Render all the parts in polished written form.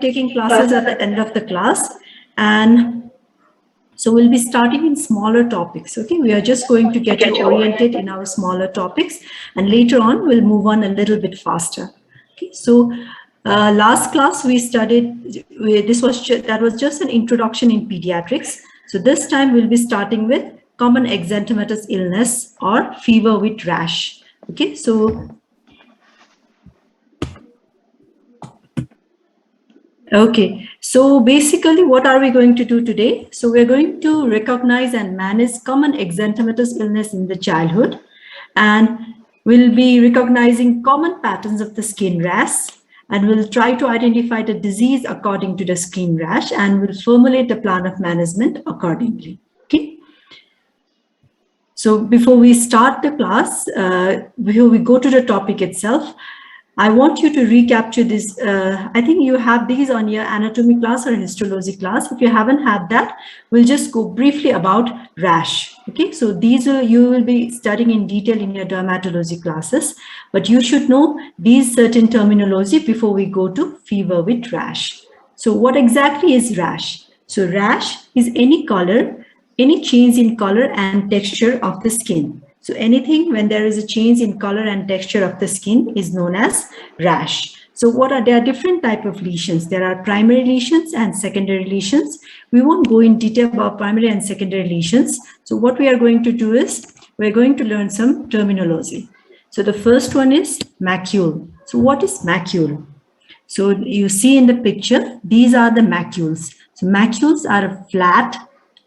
taking classes at the end of the class, and so we'll be starting in smaller topics. Okay, we are just going to get you oriented in our smaller topics, and later on we'll move on a little bit faster. Okay, so last class we studied, that was just an introduction in pediatrics. So this time we'll be starting with common exanthematous illness or fever with rash. Okay, so okay, so basically what are we going to do today? So we're going to recognize and manage common exanthematous illness in the childhood, and we'll be recognizing common patterns of the skin rash, and we'll try to identify the disease according to the skin rash, and we'll formulate a plan of management accordingly. Okay. So before we start the class, before we go to the topic itself, I want you to recapture this. I think you have these on your anatomy class or histology class. If you haven't had that, we'll just go briefly about rash. Okay, so these you will be studying in detail in your dermatology classes, but you should know these certain terminology before we go to fever with rash. So what exactly is rash? So rash is any color, any change in color and texture of the skin. So anything when there is a change in color and texture of the skin is known as rash. So there are different type of lesions. There are primary lesions and secondary lesions. We won't go in detail about primary and secondary lesions. So what we are going to do is we're going to learn some terminology. So the first one is macule. So what is macule? So you see in the picture, these are the macules. So macules are flat,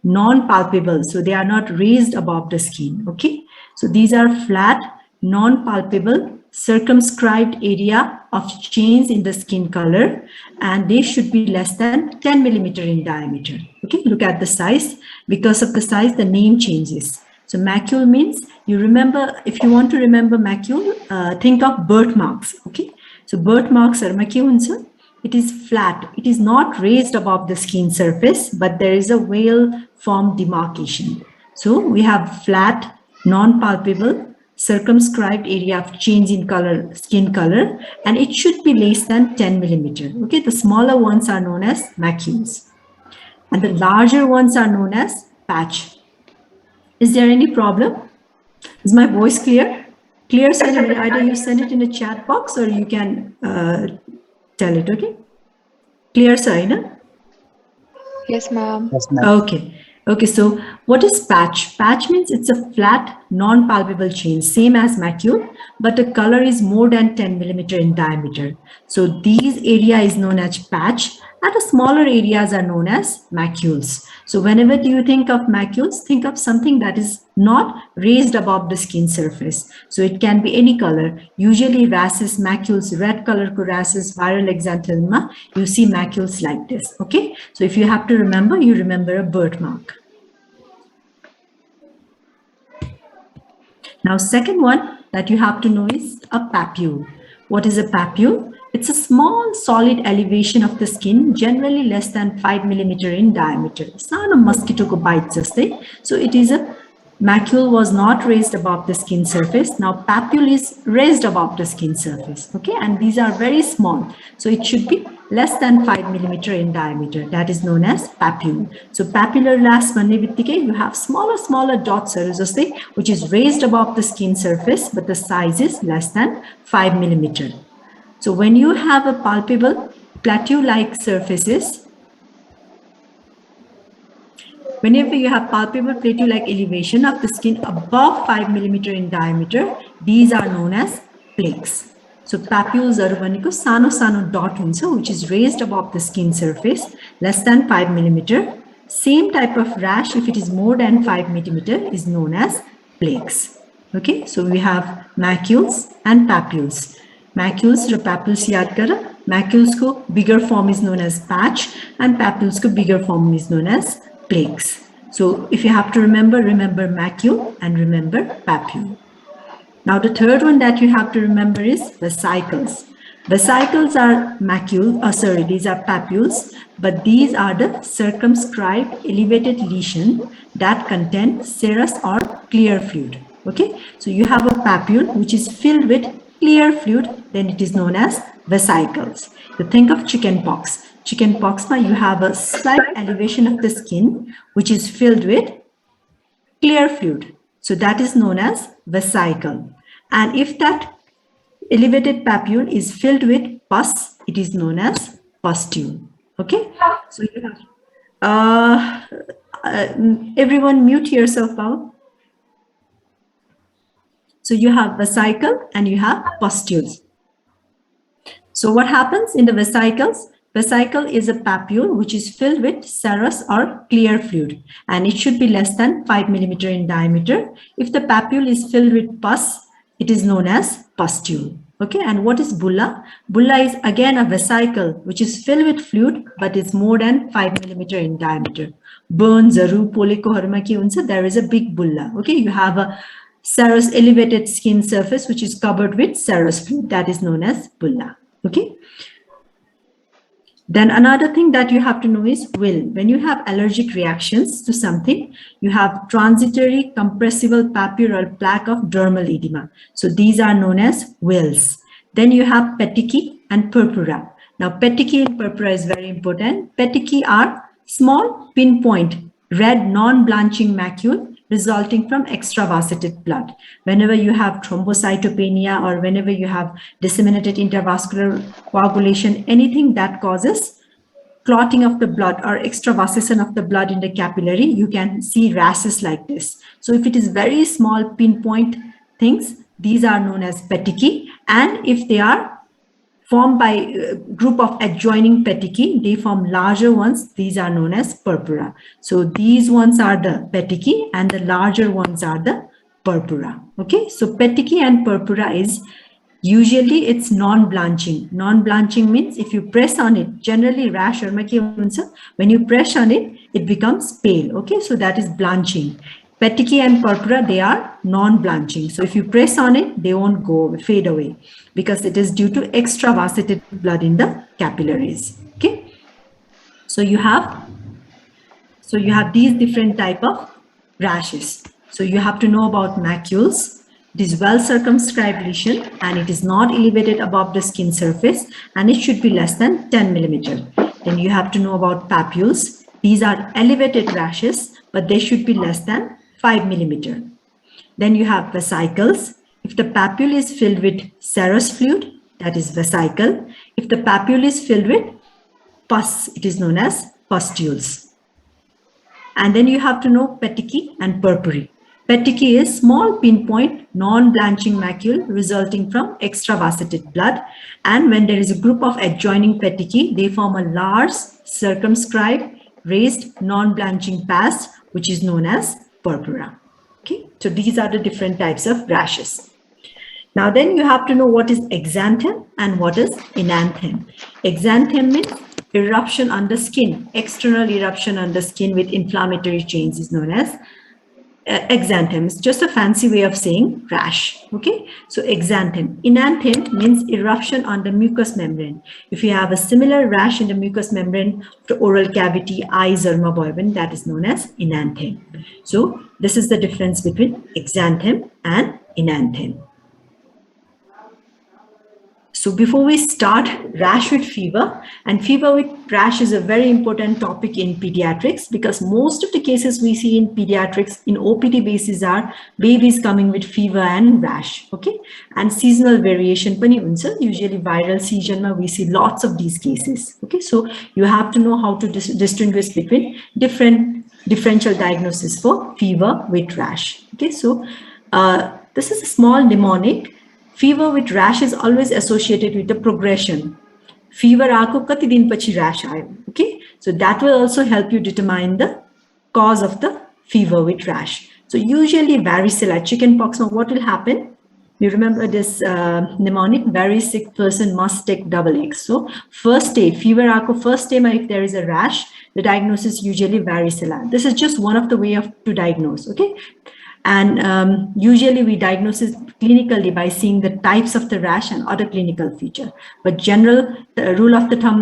non-palpable. So they are not raised above the skin. Okay. So these are flat, non-palpable, circumscribed area of change in the skin color, and they should be less than 10 millimeter in diameter. Okay, look at the size. Because of the size, the name changes. So macule means, you remember, if you want to remember macule, think of birthmarks. Okay, so birthmarks are macule. It is flat. It is not raised above the skin surface, but there is a well-formed demarcation. So we have flat, non-palpable, circumscribed area of change in color, skin color, and it should be less than 10 millimeter. Okay, the smaller ones are known as macules, and the larger ones are known as patch. Is there any problem? Is my voice clear? Clear, so either you send it in a chat box or you can tell it. Okay, clear, Saina? Yes, ma'am. Yes, ma'am. Okay. Okay, so what is patch? Patch means it's a flat, non-palpable change, same as macule, but the color is more than 10 millimeter in diameter. So these area is known as patch, and the smaller areas are known as macules. So whenever you think of macules, think of something that is not raised above the skin surface. So it can be any color. Usually rashes, macules, red color rashes, viral exanthema, you see macules like this. Okay, so if you have to remember, you remember a birthmark. Now, second one that you have to know is a papule. What is a papule? It's a small solid elevation of the skin, generally less than 5 millimeter in diameter. Sana mosquito ko bite jastai. So it is a macule was not raised above the skin surface. Now papule is raised above the skin surface. Okay, and these are very small. So it should be less than 5 millimeter in diameter. That is known as papule. So papular rash bhanne bittikai you have smaller dots which is raised above the skin surface, but the size is less than 5 millimeter. So when you have a palpable plateau-like surfaces, whenever you have palpable plateau-like elevation of the skin above 5 millimeter in diameter, these are known as plaques. So papules are sano dot which is raised above the skin surface, less than 5 millimeter. Same type of rash, if it is more than 5 millimeter, is known as plaques. Okay, so we have macules and papules. Macules or papules yaad kara. Macules ko bigger form is known as patch, and papules ko bigger form is known as plaques. So if you have to remember macule and remember papule. Now the third one that you have to remember is vesicles. Vesicles are these are papules, but these are the circumscribed elevated lesion that contain serous or clear fluid. Okay, so you have a papule which is filled with clear fluid, then it is known as vesicles. You think of chicken pox. chicken pox, you have a slight elevation of the skin, which is filled with clear fluid. So that is known as vesicle. And if that elevated papule is filled with pus, it is known as pustule. Okay. So you have, everyone mute yourself out. So you have vesicle and you have pustules. So what happens in the vesicles? Vesicle is a papule which is filled with serous or clear fluid, and it should be less than 5 millimeter in diameter. If the papule is filled with pus, it is known as pustule. Okay, and what is bulla? Bulla is again a vesicle which is filled with fluid but is more than 5 millimeter in diameter. Burns, there is a big bulla. Okay, you have a serous elevated skin surface which is covered with serous fluid, that is known as bulla. Okay. Then another thing that you have to know is will. When you have allergic reactions to something, you have transitory compressible papular plaque of dermal edema. So these are known as wills. Then you have petechiae and purpura. Now petechiae and purpura is very important. Petechiae are small pinpoint red non-blanching macule resulting from extravasated blood. Whenever you have thrombocytopenia or whenever you have disseminated intravascular coagulation, anything that causes clotting of the blood or extravasation of the blood in the capillary, you can see rashes like this. So if it is very small pinpoint things, these are known as petechiae. And if they are formed by a group of adjoining petechiae, they form larger ones. These are known as purpura. So these ones are the petechiae and the larger ones are the purpura. Okay, so petechiae and purpura is usually it's non-blanching. Non-blanching means if you press on it, generally rash or when you press on it, it becomes pale. Okay, so that is blanching. Petechiae and purpura, they are non-blanching. So if you press on it, they won't go fade away because it is due to extravasated blood in the capillaries. Okay. So you have these different type of rashes. So you have to know about macules. It is well circumscribed lesion and it is not elevated above the skin surface and it should be less than 10 millimeter. Then you have to know about papules. These are elevated rashes, but they should be less than 5 millimeter. Then you have vesicles. If the papule is filled with serous fluid, that is vesicle. If the papule is filled with pus, it is known as pustules. And then you have to know petechiae and purpurae. Petechiae is small pinpoint non-blanching macule resulting from extravasated blood. And when there is a group of adjoining petechiae, they form a large circumscribed raised non-blanching pass, which is known as purpura. Okay, so these are the different types of rashes. Now then you have to know what is exanthem and what is enanthem. Exanthem means eruption on the skin. External eruption on the skin with inflammatory change is known as exanthem. It's just a fancy way of saying rash. Okay, so exanthem. Enanthem means eruption on the mucous membrane. If you have a similar rash in the mucous membrane of the oral cavity, eyes or mouth, that is known as enanthem. So this is the difference between exanthem and enanthem. So before we start, rash with fever, and fever with rash is a very important topic in pediatrics because most of the cases we see in pediatrics in OPD basis are babies coming with fever and rash, okay? And seasonal variation, usually viral season, we see lots of these cases, okay? So you have to know how to distinguish between differential diagnosis for fever with rash, okay? So this is a small mnemonic. Fever with rash is always associated with the progression. Fever aako kati din pachi rash aayo. Okay, so that will also help you determine the cause of the fever with rash. So usually varicella, chickenpox, what will happen? You remember this mnemonic, very sick person must take double eggs. So first day, fever aako first day, if there is a rash, the diagnosis is usually varicella. This is just one of the way to diagnose, okay? And usually we diagnose it clinically by seeing the types of the rash and other clinical feature. But the rule of the thumb,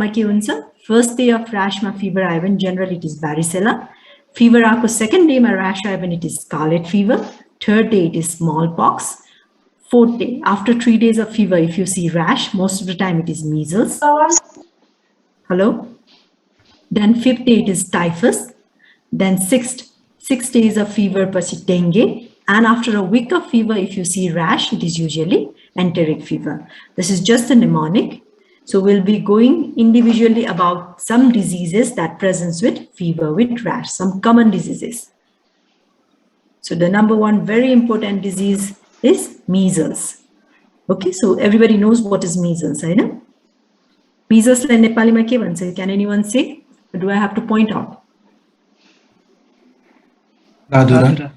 first day of rash ma fever aivan, generally it is varicella. Fever aako second day ma rash aivan, it is scarlet fever. Third day it is smallpox. Fourth day, after 3 days of fever, if you see rash, most of the time it is measles. Hello? Then 5th day it is typhus. Then 6 days of fever, pachi dengue. And after a week of fever, if you see rash, it is usually enteric fever. This is just a mnemonic. So we'll be going individually about some diseases that presents with fever, with rash, some common diseases. So the number one very important disease is measles. Okay, so everybody knows what is measles, I know. Measles la Nepali ma ke bhancha? Can anyone say? Or do I have to point out? Dadura.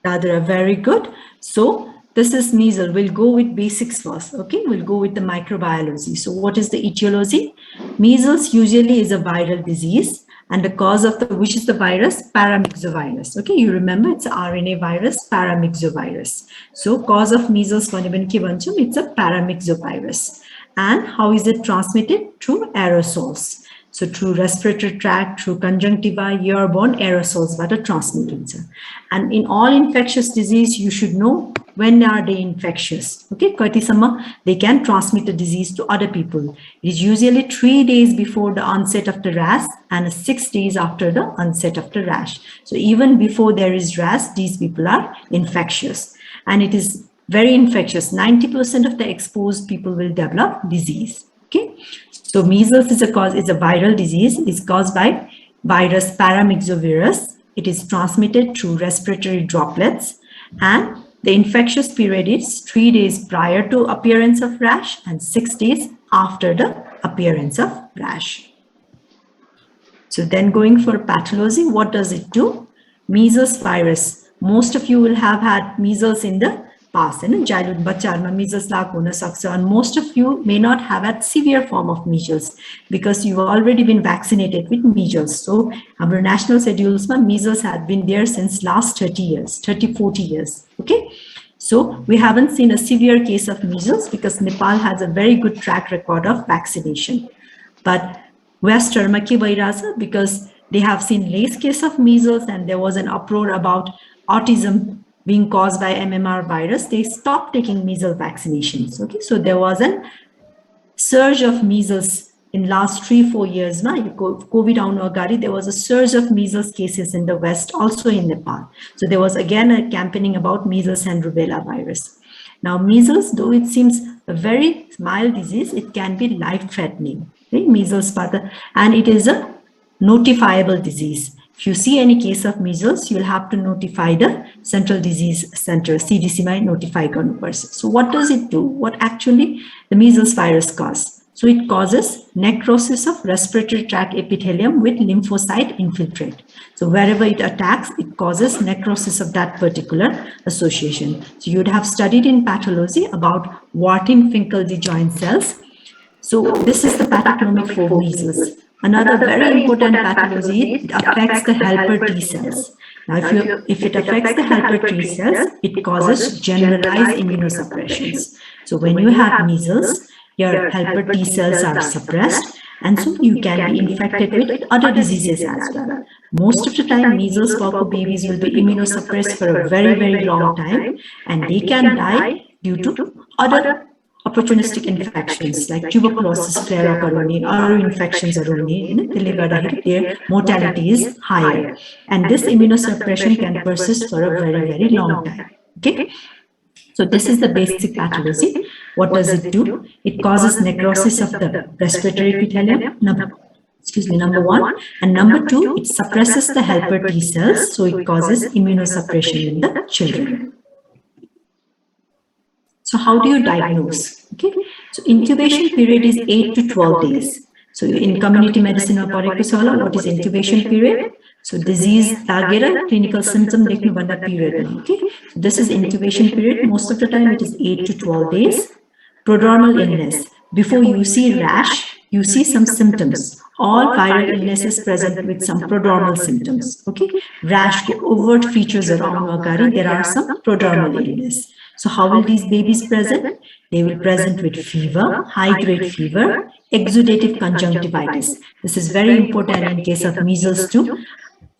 Dadura, very good. So this is measles. We'll go with basics first. Okay, we'll go with the microbiology. So what is the etiology? Measles usually is a viral disease, and the cause of which is the virus? Paramyxovirus. Okay, you remember it's a RNA virus, paramyxovirus. So cause of measles, it's a paramyxovirus. And how is it transmitted? Through aerosols. So through respiratory tract, through conjunctiva, airborne aerosols that are transmitted. And in all infectious disease, you should know when are they infectious. Okay, they can transmit the disease to other people. It is usually 3 days before the onset of the rash and 6 days after the onset of the rash. So even before there is rash, these people are infectious. And it is very infectious. 90% of the exposed people will develop disease. Okay. So measles is a viral disease. It's caused by virus paramyxovirus. It is transmitted through respiratory droplets, and the infectious period is 3 days prior to appearance of rash and 6 days after the appearance of rash. So then going for pathology, what does it do? Measles virus. Most of you will have had measles in the past, and measles and most of you may not have had severe form of measles because you've already been vaccinated with measles. So our national schedules, measles have been there since last 30 years, 40 years. Okay, so we haven't seen a severe case of measles because Nepal has a very good track record of vaccination. But West because they have seen less case of measles and there was an uproar about autism being caused by MMR virus, they stopped taking measles vaccinations. Okay, so there was a surge of measles in last 3-4 years. COVID there was a surge of measles cases in the West, also in Nepal. So there was again a campaigning about measles and rubella virus. Now measles, though it seems a very mild disease, it can be life-threatening. Okay? Measles, and it is a notifiable disease. If you see any case of measles, you will have to notify the Central Disease Center, CDC might notify person. So what does it do? What actually the measles virus causes? So it causes necrosis of respiratory tract epithelium with lymphocyte infiltrate. So wherever it attacks, it causes necrosis of that particular association. So you would have studied in pathology about Warthin-Finkel joint cells. So this is the pathognomic for measles. Another very important pathology, it affects the helper T cells. Now, if it affects the helper T cells, it causes generalized immunosuppressions. So when you have measles, your helper T cells are suppressed, and so you can be infected with other diseases as well. Most of the time, measles pox babies will be immunosuppressed for a very, very long time, and they can die due to other opportunistic infections like tuberculosis flare-up or other infections their mortality is higher, and this immunosuppression can persist for a very, very long time. Okay, so this is the basic pathology. What does it do? It causes necrosis of the respiratory epithelium, number one, and number two, it suppresses the helper T cells, so it causes immunosuppression in the children. So how do you diagnose? Okay, so incubation period is 8 to 12 days. So in community medicine or what is incubation period? So disease target clinical symptom period. Okay, so this is incubation period. Most of the time it is 8 to 12 days. Prodromal illness. Before you see rash, you see some symptoms. All viral illnesses present with some prodromal symptoms. Okay, rash, overt features around Wakari, there are some prodromal illness. So how will these babies present? They will present with fever, high-grade fever, exudative conjunctivitis. This is very important in case of measles too,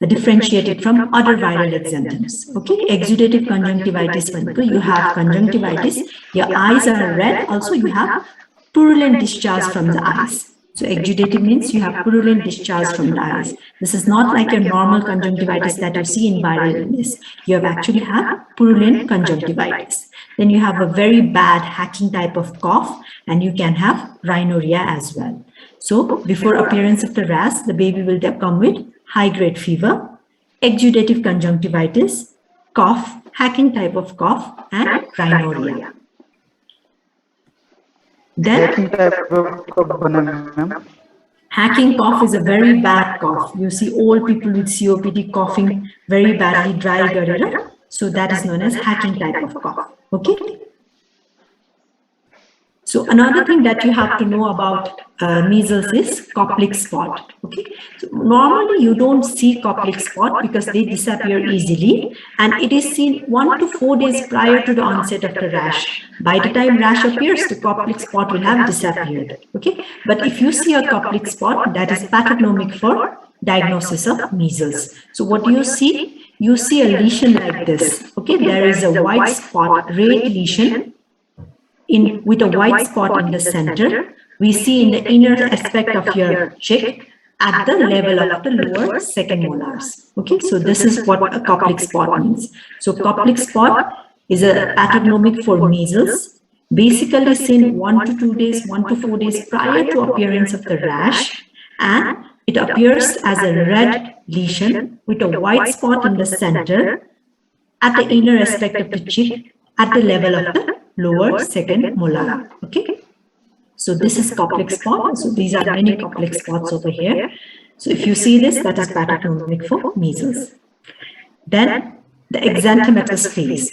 differentiated from other viral exanthems. Okay, exudative conjunctivitis, you have conjunctivitis, your eyes are red, also you have purulent discharge from the eyes. So exudative means you have purulent discharge from the eyes. This is not like your normal conjunctivitis that you see in viral illness. You have actually have purulent conjunctivitis. Then you have a very bad hacking type of cough, and you can have rhinorrhea as well. So before appearance of the rash, the baby will come with high-grade fever, exudative conjunctivitis, cough, hacking type of cough, and rhinorrhea. Then hacking cough is a very bad cough. You see old people with COPD coughing very badly, dry garira. So that is known as hacking type of cough. Okay. So another thing that you have to know about measles is Koplik spot. Okay. So normally you don't see Koplik spot because they disappear easily, and it is seen 1 to 4 days prior to the onset of the rash. By the time rash appears, the Koplik spot will have disappeared. Okay. But if you see a Koplik spot, that is pathognomic for diagnosis of measles. So what do you see? You see a lesion like this. Okay. There is a white spot, red lesion with a white spot in the center. We see in the inner aspect of your cheek at the level of the lower second molars. Okay, so this is what a Koplik spot means. So Koplik spot is a pathognomic for measles, basically seen 1 to 2 days, 1 to 4 days prior to appearance of the rash, and it appears as a red lesion with a white spot in the center at the inner aspect of the cheek at the level of the lower second molar. Okay, so this is Koplik spot. So these are many Koplik spots over here. So if you see this, that is pathognomic for measles. Then the exanthematous phase.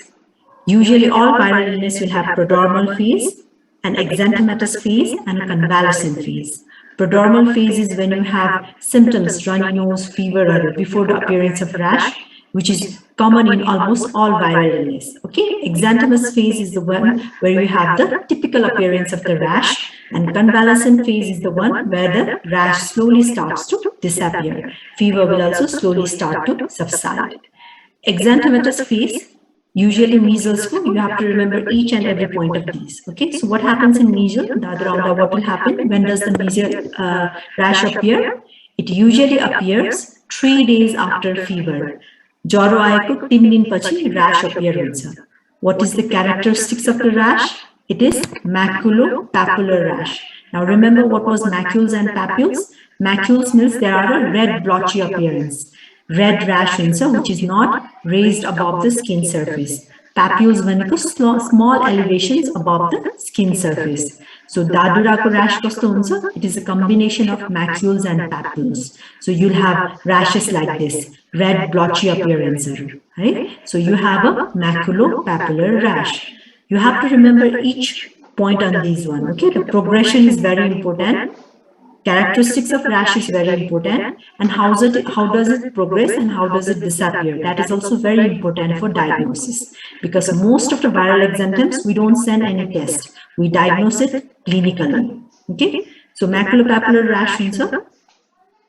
Usually all viral illness will have prodromal phase, an exanthematous phase, and a convalescent phase. Prodromal phase is when you have symptoms, runny nose, fever, or before the appearance of rash, which is common in almost all viral illness. Okay, exanthematous phase is the one where you have the typical appearance of the rash, and convalescent phase is the one where the rash slowly starts to disappear. Fever will also slowly start to subside. Exanthematous phase, usually measles flu, you have to remember each and every point of these. Okay, so what happens in measles? What will happen? When does the measles rash appear? It usually appears 3 days after fever. Jaro aeko 3 dinपछि rash appear हुन्छ. What is the characteristics of the rash? It is maculopapular rash. Now remember what was macules and papules? Macules means there are a red blotchy appearance. Red rash हुन्छ, which is not raised above the skin surface. Papules भनेको small elevations above the skin surface. So dadurako rash kasto huncha? It is a combination of macules and papules. So you'll have rashes like this, red blotchy appearance, right? So you have a maculopapular rash. You have to remember each point on these one. Okay, the progression is very important. Characteristics of rash is very important, and how does it progress and how does it disappear? That is also very important for diagnosis, because most of the viral exanthems we don't send any test, we diagnose it clinically. Okay, so maculopapular rash huncha.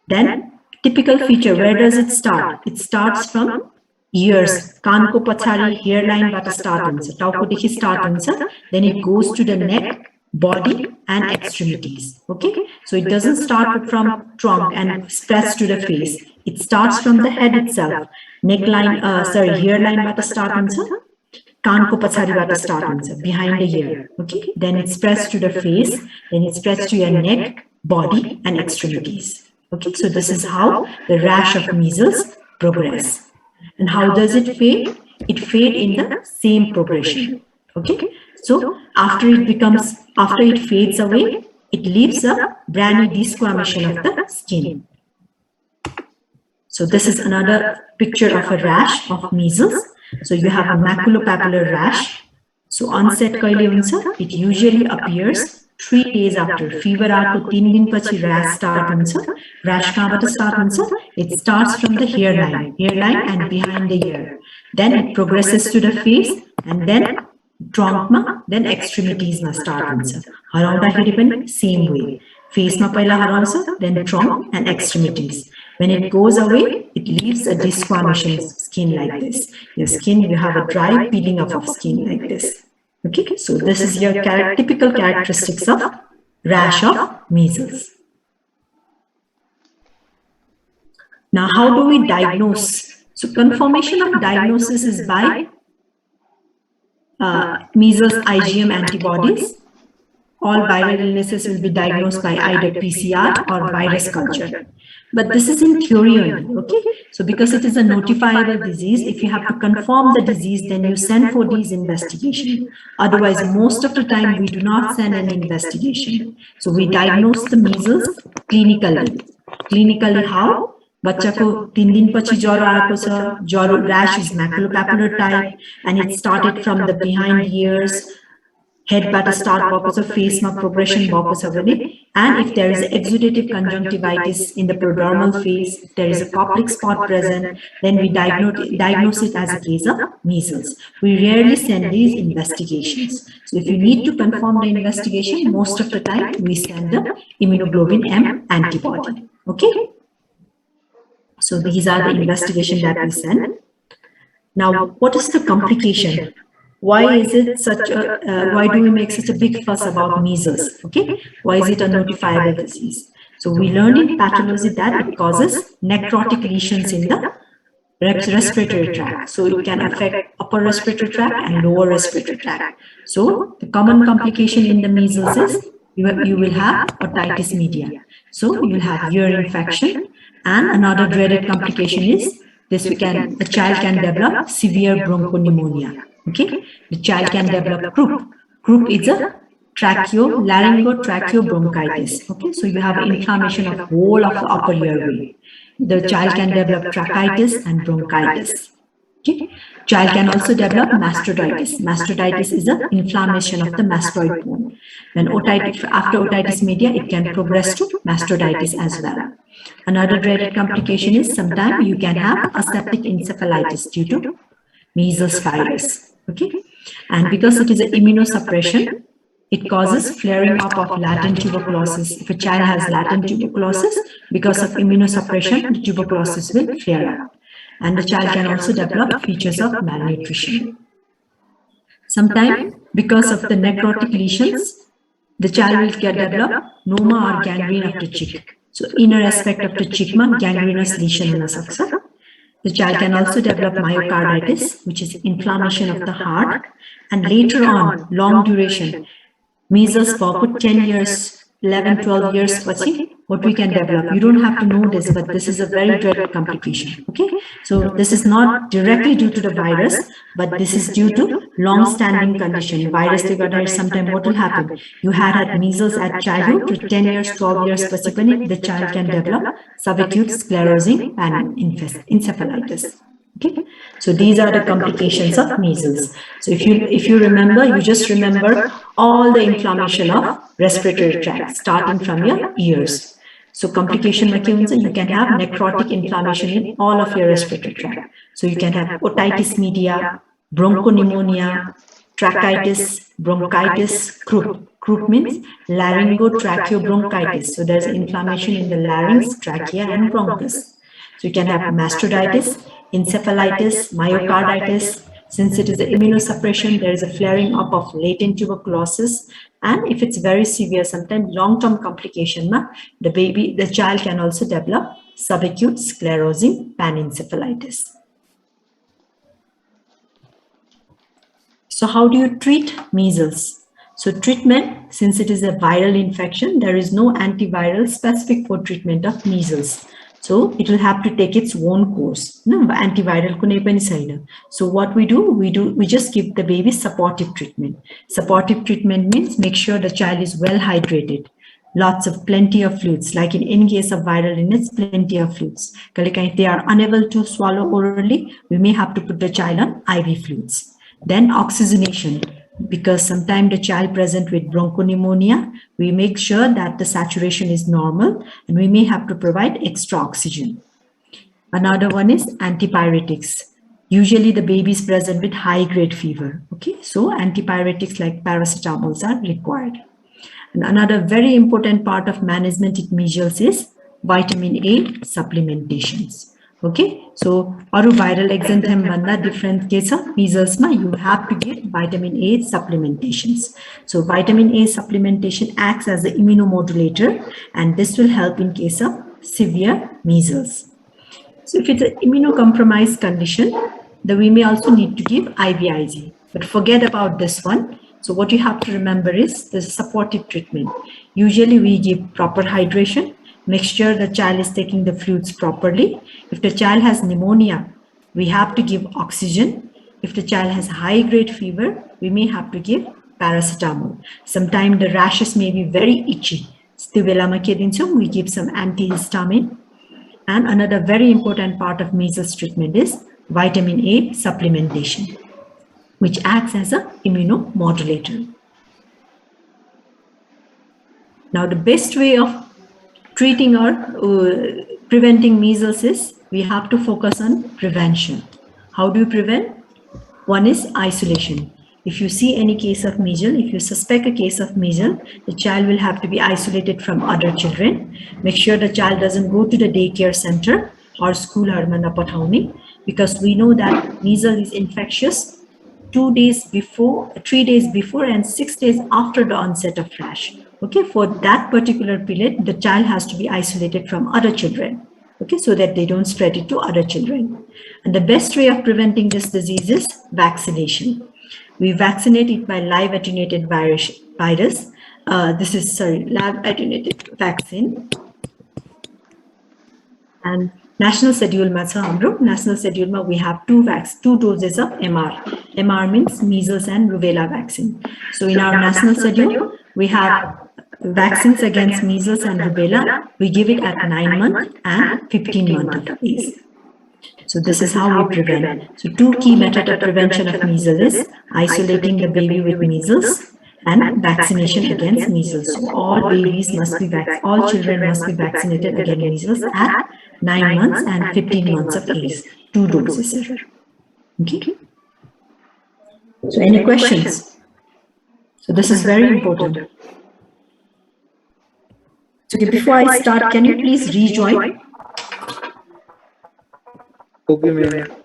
Then typical feature, where does it start? It starts from ears, कानको पछाडि hairline बाट start हुन्छ, टाउकोदेखि start हुन्छ, then it goes to the neck, body, and extremities. Okay, so it doesn't start from trunk and spreads to the face. It starts from the head itself. Neckline, hairline बाट start हुन्छ, कानको पछाडि बाट start हुन्छ, behind the ear. Okay, then it spreads to the face, then it spreads to your neck, body, and extremities. Okay, so this is how the rash of measles progress. And how does it fade? It fades in the same progression. Okay, so after it fades away, it leaves a brand new desquamation of the skin. So this is another picture of a rash of measles. So you have a maculopapular rash. So onset kaile huncha? It usually appears 3 days after. Fever aako 3 dinपछि rash start huncha. Rash kaबाट start huncha? It starts from the hairline and behind the ear. Then it progresses to the face, and then trunk ma, then extremities ma start huncha. हराउँदाखेरि पनि same way. Face ma पहिला हराउँछ, then trunk and extremities. When it goes away, it leaves a desquamation skin like this. Your skin, you have a dry peeling of skin like this. Okay, so this is your typical characteristics of rash of measles. Now, how do we diagnose? So confirmation of diagnosis is by measles IgM antibodies. All viral illnesses will be diagnosed by either PCR or virus culture. But this is in theory only, okay? So because it is a notifiable disease, if you have to confirm the disease, then you send for these investigation. Otherwise, most of the time, we do not send an investigation. So we diagnose the measles clinically. Clinically how? बच्चाको 3 दिनपछि ज्वरो आएको छ, ज्वरो rash is maculopapular type and it started from the behind ears, headबाट start भएको छ, फेसमा progression भएको छ भने, and if there is exudative conjunctivitis in the prodromal phase, if there is a Koplik spot present, then we diagnose it as a case of measles. We rarely send these investigations. So if you need to confirm the investigation, most of the time we send the immunoglobulin M antibody. Okay? So these are the investigations that we send. Now, what is the complication? Why is it such a, why do we make such a big fuss about measles? Okay, why is it a notifiable disease? So we learned in pathology that it causes necrotic lesions in the respiratory tract. So it can affect upper respiratory tract and lower respiratory tract. So the common complication in the measles is you will have otitis media. So you will have ear infection, and another dreaded complication is this: the child can develop severe bronchopneumonia. Okay, the child can develop croup. Croup is a laryngotracheobronchitis. Okay, so you have inflammation of whole of the upper airway. The child can develop tracheitis and bronchitis. Okay, child can also develop mastoiditis. Mastoiditis is an inflammation of the mastoid bone. When after otitis media, it can progress to mastoiditis as well. Another dreaded complication is sometimes you can have aseptic encephalitis due to measles virus. Okay, and because it is an immunosuppression, it causes flaring up of latent tuberculosis. If a child has latent tuberculosis, because of immunosuppression, the tuberculosis will flare up. And the child can also develop features of malnutrition. Sometimes, because of the necrotic lesions, the child will develop noma or gangrene of the cheek. So inner aspect of the cheek, gangrenous lesion in a success. The child can also develop myocarditis, which is inflammation of the heart, and later on, long duration, measles for 10 years, 11, 12 years, what we can develop. You don't have to know this, but this is a very dreaded complication. Okay, so this is not directly due to the virus, but this is due to long-standing condition. Virus sometimes what will happen? You had measles at childhood to 10 years, 12 years, the child can develop subacute sclerosing and encephalitis. Okay, so these are the complications of measles. So if you remember, you just remember all the inflammation of respiratory tract starting from your ears. So complication you can have necrotic inflammation in all of your respiratory tract. So you can have otitis media, bronchopneumonia, tracheitis, bronchitis, croup. Croup means laryngotracheobronchitis. So there's inflammation in the larynx, trachea, and bronchus. So you can have mastoiditis, encephalitis, myocarditis. Since it is an immunosuppression, there is a flaring up of latent tuberculosis. And if it's very severe, sometimes long-term complication, the child can also develop subacute sclerosing panencephalitis. So how do you treat measles? So treatment, since it is a viral infection, there is no antiviral specific for treatment of measles. So it will have to take its own course. No, antiviral kunai pani chaina. So what we do, we just give the baby supportive treatment. Supportive treatment means make sure the child is well hydrated. Plenty of fluids. Like in case of viral illness, plenty of fluids. If they are unable to swallow orally, we may have to put the child on IV fluids. Then oxygenation. Because sometimes the child present with bronchopneumonia, we make sure that the saturation is normal and we may have to provide extra oxygen. Another one is antipyretics. Usually the baby is present with high-grade fever. Okay, so antipyretics like paracetamols are required. And another very important part of management in measles is vitamin A supplementations. Okay, so viral exanthem banda different case of measles you have to give vitamin A supplementations. So vitamin A supplementation acts as the immunomodulator, and this will help in case of severe measles. So if it's an immunocompromised condition, then we may also need to give IVIG. But forget about this one. So what you have to remember is the supportive treatment. Usually we give proper hydration, make sure the child is taking the fluids properly. If the child has pneumonia, we have to give oxygen. If the child has high-grade fever, we may have to give paracetamol. Sometimes the rashes may be very itchy. We give some antihistamine. And another very important part of measles treatment is vitamin A supplementation, which acts as an immunomodulator. Now, the best way of treating or preventing measles is we have to focus on prevention. How do you prevent? One is isolation. If you see any case of measles, if you suspect a case of measles, the child will have to be isolated from other children. Make sure the child doesn't go to the daycare center or school because we know that measles is infectious 2 days before, 3 days before, and 6 days after the onset of rash. Okay, for that particular period, the child has to be isolated from other children. Okay, so that they don't spread it to other children. And the best way of preventing this disease is vaccination. We vaccinate it by live attenuated virus. Live attenuated vaccine. And national schedule national schedule we have two doses of MR. MR means measles and rubella vaccine. So in our national schedule, we have vaccines against measles and rubella. We give it at 9 months and 15 months of age. So this is how we prevent. So two key methods of prevention of measles is isolating the baby with measles and vaccination against measles. So all babies must be all children must be vaccinated against measles at 9 months and 15 months of age. 2 doses. Okay. So any questions? So this is very important. So before I start, can you please rejoin? Okay, ma'am.